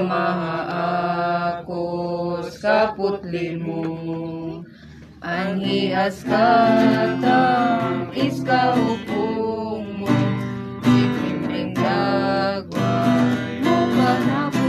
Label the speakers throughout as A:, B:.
A: samaha ako sa putli mo. Anhias katang iskaupong mo, itimring dagwa mo kanako.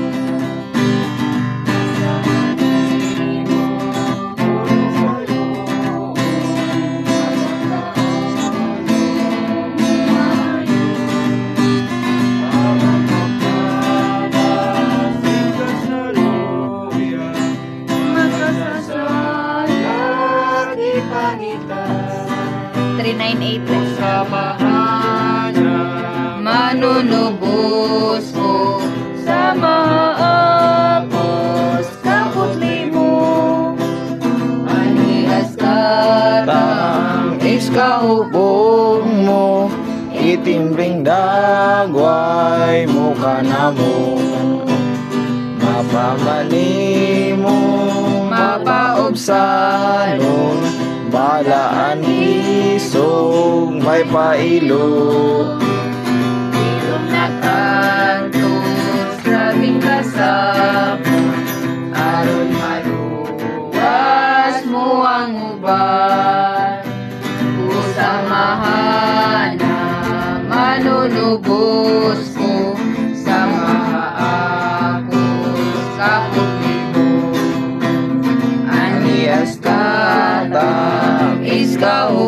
A: Samahanya manunubos ko, samaapos sa putli mo. Anhias katang
B: iskaupong mo, itimbring dagway mo kanamo. Mapamali mo mapaobsanon, balaan isong may pailo.
A: ilong na kanto sabing kasapon, aron maluwas mo ang uban. Usamahan na manunubos ko, samaha ako sa putli mo. Anhias katang iskaupong